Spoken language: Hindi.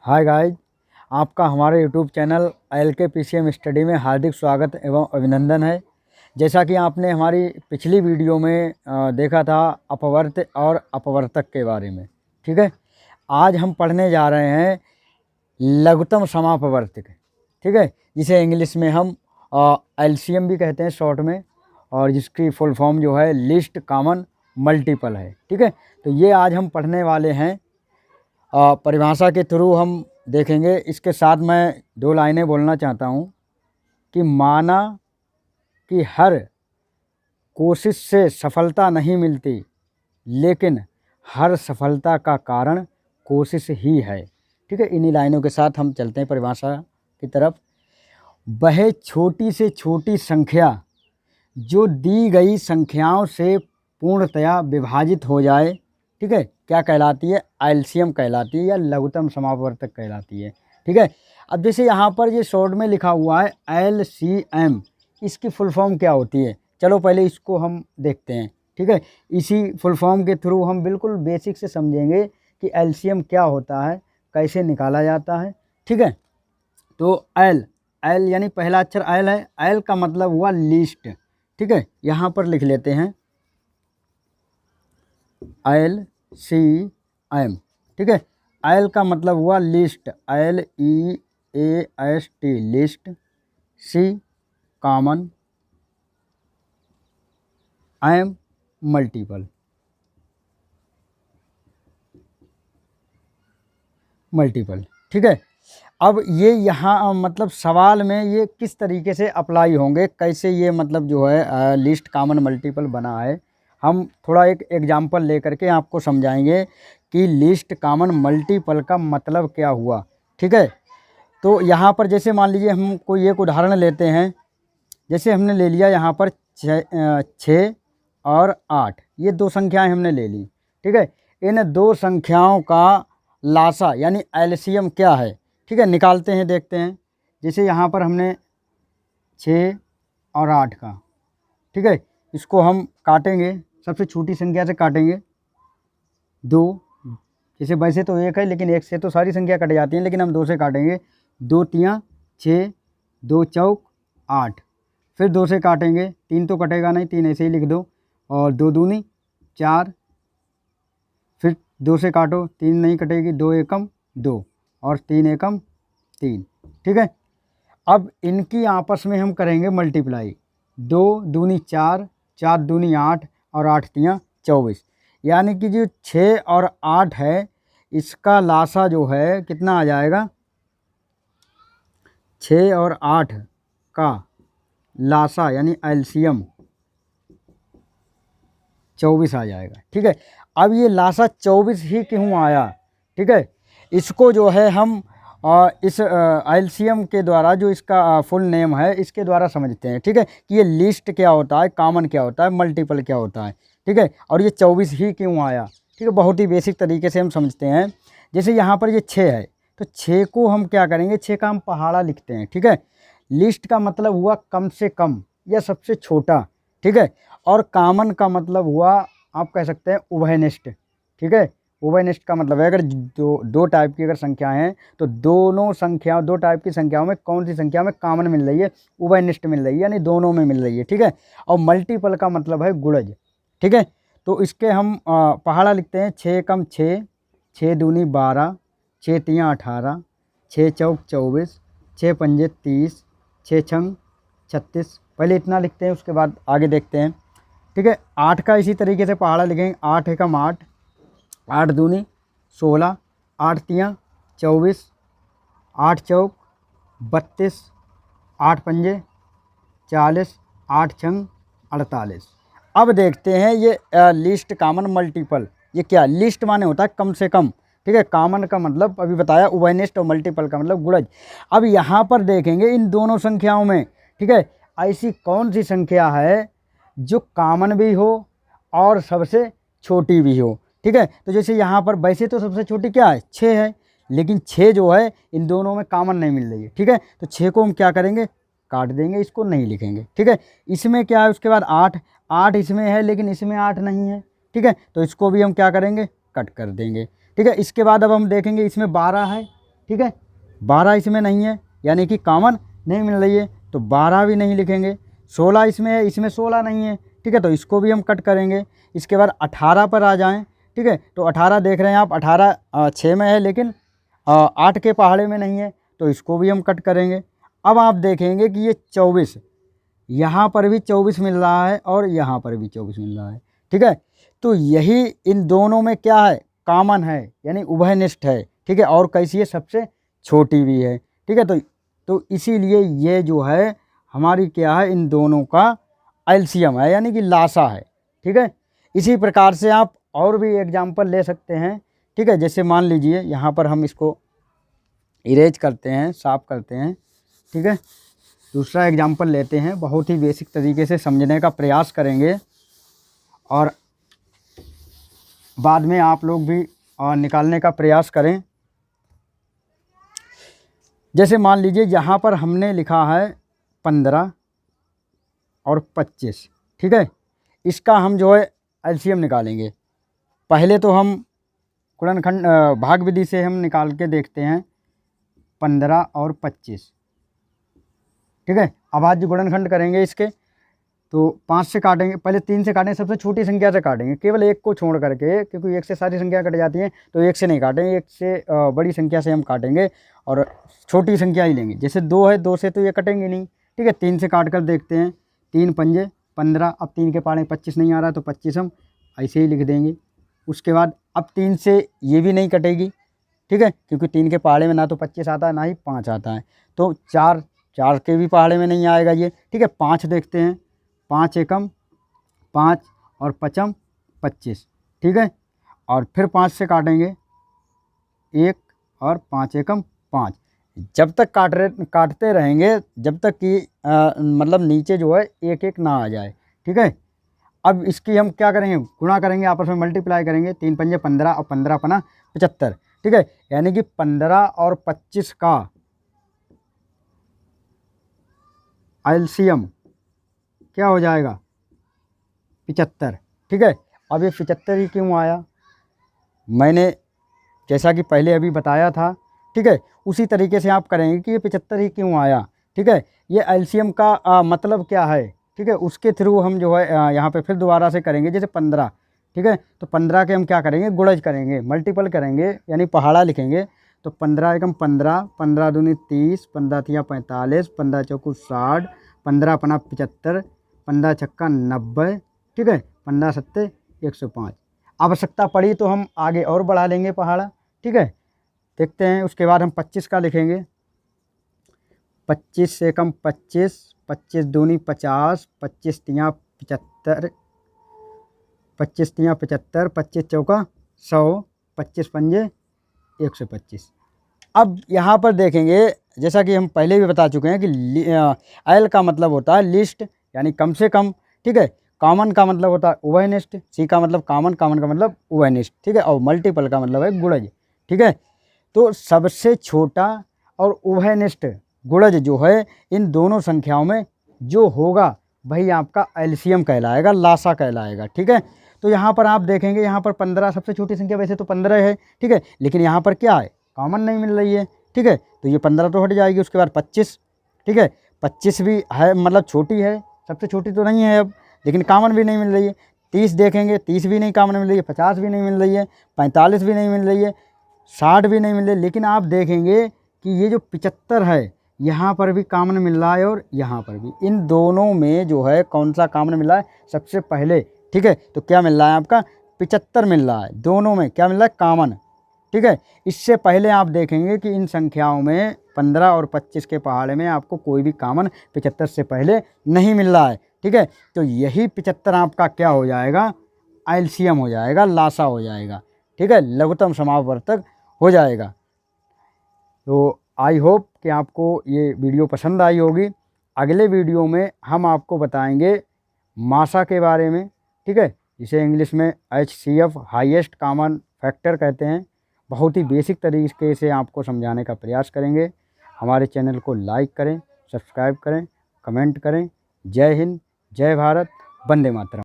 हाय गाइज, आपका हमारे YouTube channel LK PCM study में हार्दिक स्वागत एवं अभिनंदन है। जैसा कि आपने हमारी पिछली वीडियो में देखा था अपवर्त और अपवर्तक के बारे में, ठीक है। आज हम पढ़ने जा रहे हैं लघुत्तम समापवर्तक, ठीक है, जिसे इंग्लिश में हम LCM भी कहते हैं शॉर्ट में, और जिसकी फुल फॉर्म जो है लिस्ट कॉमन मल्टीपल है, ठीक है। तो ये आज हम पढ़ने वाले हैं। परिभाषा के थ्रू हम देखेंगे। इसके साथ मैं दो लाइनें बोलना चाहता हूँ कि माना कि हर कोशिश से सफलता नहीं मिलती, लेकिन हर सफलता का कारण कोशिश ही है, ठीक है। इन्हीं लाइनों के साथ हम चलते हैं परिभाषा की तरफ। वह छोटी से छोटी संख्या जो दी गई संख्याओं से पूर्णतया विभाजित हो जाए, ठीक है, क्या कहलाती है? LCM कहलाती है या लघुत्तम समापवर्तक कहलाती है, ठीक है। अब जैसे यहाँ पर ये शॉर्ट में लिखा हुआ है LCM, इसकी फुल फॉर्म क्या होती है? चलो पहले इसको हम देखते हैं, ठीक है। इसी फुल फॉर्म के थ्रू हम बिल्कुल बेसिक से समझेंगे कि LCM क्या होता है, कैसे निकाला जाता है, ठीक है। तो L यानी पहला अक्षर L है। L का मतलब हुआ लिस्ट, ठीक है। यहाँ पर लिख लेते हैं LCM, ठीक है। L का मतलब हुआ list, LEAST list. C common, M multiple, ठीक है। अब ये यहाँ मतलब सवाल में ये किस तरीके से अप्लाई होंगे, कैसे ये मतलब जो है लिस्ट कॉमन मल्टीपल बना है, हम थोड़ा एक एग्जांपल लेकर के आपको समझाएंगे कि लिस्ट कॉमन मल्टीपल का मतलब क्या हुआ, ठीक है। तो यहाँ पर जैसे मान लीजिए हम कोई एक उदाहरण लेते हैं। जैसे हमने ले लिया यहाँ पर 6 और 8, ये दो संख्याएं हमने ले ली, ठीक है। इन दो संख्याओं का लासा यानी LCM क्या है, ठीक है, निकालते हैं, देखते हैं। जैसे यहाँ पर हमने 6 और 8 का, ठीक है, इसको हम काटेंगे, सबसे छोटी संख्या से काटेंगे 2। जैसे वैसे तो 1 है, लेकिन 1 से तो सारी संख्या कट जाती हैं, लेकिन हम 2 से काटेंगे। 2 तियाँ 6, 2 चौक 8, फिर 2 से काटेंगे, 3 तो कटेगा नहीं, 3 ऐसे ही लिख दो, और 2 दूनी 4, फिर 2 से काटो, 3 नहीं कटेगी, 2 एकम 2 और 3 एकम 3, ठीक है। अब इनकी आपस में हम करेंगे मल्टीप्लाई, 2 दूनी 4, 4 दूनी 8 और 8 तियाँ 24, यानी कि जो 6 और 8 है इसका लासा जो है कितना आ जाएगा? 6 और 8 का लासा यानी LCM 24 आ जाएगा, ठीक है। अब ये लासा 24 ही क्यों आया, ठीक है, इसको जो है हम इस LCM के द्वारा, जो इसका फुल नेम है, इसके द्वारा समझते हैं, ठीक है, कि ये लिस्ट क्या होता है, कॉमन क्या होता है, मल्टीपल क्या होता है, ठीक है, और ये 24 ही क्यों आया, ठीक है। बहुत ही बेसिक तरीके से हम समझते हैं। जैसे यहाँ पर ये 6 है, तो 6 को हम क्या करेंगे, 6 का हम पहाड़ा लिखते हैं, ठीक है। लिस्ट का मतलब हुआ कम से कम या सबसे छोटा, ठीक है, और कॉमन का मतलब हुआ आप कह सकते हैं उभयनिष्ठ, ठीक है। उभयनिष्ठ का मतलब है अगर दो टाइप की अगर संख्याएं हैं, तो दोनों संख्याओं, दो टाइप की संख्याओं में कौन सी संख्या में कॉमन मिल रही है, उभयनिष्ठ मिल रही है, यानी दोनों में मिल रही है, ठीक है। और मल्टीपल का मतलब है गुणज, ठीक है। तो इसके हम पहाड़ा लिखते हैं, 6 कम 6, 6 दूनी 12, 6 तियाँ 18, 6 चौक 24, 6 पंजे 30, 6 छंग 36, पहले इतना लिखते हैं, उसके बाद आगे देखते हैं, ठीक है। 8 का इसी तरीके से पहाड़ा लिखेंगे, 8 एकम 8, 8 दूनी 16, 8 तियाँ 24, 8 चौक 32, 8 पंजे 40, 8 छंग 48। अब देखते हैं ये लिस्ट कॉमन मल्टीपल, ये क्या? लिस्ट माने होता है कम से कम, ठीक है। कॉमन का मतलब अभी बताया उभयनिष्ठ, और मल्टीपल का मतलब गुणज। अब यहाँ पर देखेंगे इन दोनों संख्याओं में, ठीक है, ऐसी कौन सी संख्या है जो कॉमन भी हो और सबसे छोटी भी हो, ठीक है। तो जैसे यहाँ पर वैसे तो सबसे छोटी क्या है, 6 है, लेकिन 6 जो है इन दोनों में कॉमन नहीं मिल रही है, ठीक है। तो 6 को हम क्या करेंगे, काट देंगे, इसको नहीं लिखेंगे, ठीक है। इसमें क्या है, उसके बाद 8 इसमें है, लेकिन इसमें 8 नहीं है, ठीक है, तो इसको भी हम क्या करेंगे, कट कर देंगे, ठीक है। इसके बाद अब हम देखेंगे इसमें 12 है, ठीक है। 12 इसमें नहीं है, यानी कि कॉमन नहीं मिल रही है, तो 12 भी नहीं लिखेंगे। 16 इसमें है, इसमें 16 नहीं है, ठीक है, तो इसको भी हम कट करेंगे। इसके बाद 18 पर आ जाएं, ठीक है, तो 18 देख रहे हैं आप, 18 6 में है, लेकिन 8 के पहाड़े में नहीं है, तो इसको भी हम कट करेंगे। अब आप देखेंगे कि ये 24, यहाँ पर भी 24 मिल रहा है और यहाँ पर भी 24 मिल रहा है, ठीक है। तो यही इन दोनों में क्या है, कॉमन है, यानी उभयनिष्ठ है, ठीक है। और कैसी है, सबसे छोटी भी है, ठीक है। तो इसीलिए ये जो है हमारी क्या है, इन दोनों का एलसीएम है, यानी कि लासा है, ठीक है। इसी प्रकार से आप और भी एग्जाम्पल ले सकते हैं, ठीक है। जैसे मान लीजिए यहाँ पर हम इसको इरेज करते हैं, साफ करते हैं, ठीक है। दूसरा एग्जाम्पल लेते हैं, बहुत ही बेसिक तरीके से समझने का प्रयास करेंगे और बाद में आप लोग भी निकालने का प्रयास करें। जैसे मान लीजिए यहाँ पर हमने लिखा है 15 और 25, ठीक है। इसका हम जो है एलसीएम निकालेंगे। पहले तो हम गुणनखंड भाग विधि से हम निकाल के देखते हैं 15 और 25, ठीक है। अब आज गुणनखंड करेंगे इसके, तो 5 से काटेंगे, पहले 3 से काटेंगे, सबसे छोटी संख्या से काटेंगे, केवल 1 को छोड़ करके, क्योंकि 1 से सारी संख्या कट जाती हैं, तो 1 से नहीं काटेंगे, 1 से बड़ी संख्या से हम काटेंगे और छोटी संख्या ही लेंगे। जैसे 2 है, 2 से तो ये कटेंगे नहीं, ठीक है। 3 से काट कर देखते हैं, 3 पंजे 15, अब 3 के पहाड़े 25 नहीं आ रहा, तो 25 हम ऐसे ही लिख देंगे। उसके बाद अब 3 से ये भी नहीं कटेगी, ठीक है, क्योंकि 3 के पहाड़े में ना तो 25 आता है, ना ही 5 आता है, तो 4 के भी पहाड़े में नहीं आएगा ये, ठीक है। 5 देखते हैं, 5 एकम 5 और 5 25, ठीक है। और फिर 5 से काटेंगे 1 और 5 एकम 5, जब तक काटते रहेंगे जब तक कि मतलब नीचे जो है 1 ना आ जाए, ठीक है। अब इसकी हम क्या करेंगे, गुणा करेंगे, आपस में मल्टीप्लाई करेंगे, 3 पंजे 15 और 15 पना 75, ठीक है। यानी कि 15 और 25 का एलसीएम क्या हो जाएगा, 75, ठीक है। अब ये 75 ही क्यों आया, मैंने जैसा कि पहले अभी बताया था, ठीक है, उसी तरीके से आप करेंगे कि ये 75 ही क्यों आया, ठीक है। ये एलसीएम का मतलब क्या है, ठीक है, उसके थ्रू हम जो है यहाँ पे फिर दोबारा से करेंगे। जैसे 15, ठीक है, तो 15 के हम क्या करेंगे, गुणज करेंगे, मल्टीपल करेंगे, यानी पहाड़ा लिखेंगे। तो 15 एकम 15, 15 दूनी 30, 15 तिया 45, 15 चौकू 60, 15 पना 75, 15 छक्का 90, ठीक है, 15 सत्ते 105। आवश्यकता पड़ी तो हम आगे और बढ़ा लेंगे पहाड़ा, ठीक है। देखते हैं, उसके बाद हम 25 का लिखेंगे। 25 से कम 25, 25 दूनी 50, 25 तिया 75, 25 तिया 75, 25 चौका 100, 25 पंजे 125। अब यहाँ पर देखेंगे, जैसा कि हम पहले भी बता चुके हैं कि एल का मतलब होता है लिस्ट, यानी कम से कम, ठीक है। कॉमन का मतलब होता है उभयनिष्ठ, सी का मतलब कॉमन, कॉमन का मतलब उभयनिष्ठ, ठीक है। और मल्टीपल का मतलब है गुणज, ठीक है। तो सबसे छोटा और उभयनिष्ठ गुणज जो है इन दोनों संख्याओं में जो होगा वही आपका एलसीएम कहलाएगा, लासा कहलाएगा, ठीक है। तो यहाँ पर आप देखेंगे, यहाँ पर 15 सबसे छोटी संख्या, वैसे तो 15 है, ठीक है, लेकिन यहाँ पर क्या है, कॉमन नहीं मिल रही है, ठीक है, तो ये 15 तो हट जाएगी। उसके बाद 25, ठीक है, 25 भी है, मतलब छोटी है, सबसे छोटी तो नहीं है अब, लेकिन कॉमन भी नहीं मिल रही है। 30 देखेंगे, 30 भी नहीं कॉमन मिल रही है, 50 भी नहीं मिल रही है, 45 भी नहीं मिल रही है, 60 भी नहीं मिल रही है। लेकिन आप देखेंगे कि ये जो 75 है, यहाँ पर भी कॉमन मिल रहा है और यहाँ पर भी, इन दोनों में जो है कौन सा कॉमन मिल रहा है सबसे पहले, ठीक है। तो क्या मिल रहा है आपका, 75 मिल रहा है, दोनों में क्या मिल रहा है, कॉमन, ठीक है। इससे पहले आप देखेंगे कि इन संख्याओं में 15 और 25 के पहाड़े में आपको कोई भी कॉमन 75 से पहले नहीं मिल रहा है, ठीक है। तो यही 75 आपका क्या हो जाएगा, एलसीएम हो जाएगा, लासा हो जाएगा, ठीक है, लघुत्तम समापवर्तक हो जाएगा। तो आई होप कि आपको ये वीडियो पसंद आई होगी। अगले वीडियो में हम आपको बताएंगे मासा के बारे में, ठीक है, जिसे इंग्लिश में HCF हाईएस्ट कॉमन फैक्टर कहते हैं। बहुत ही बेसिक तरीके से आपको समझाने का प्रयास करेंगे। हमारे चैनल को लाइक करें, सब्सक्राइब करें, कमेंट करें। जय हिंद, जय भारत, वंदे मातरम।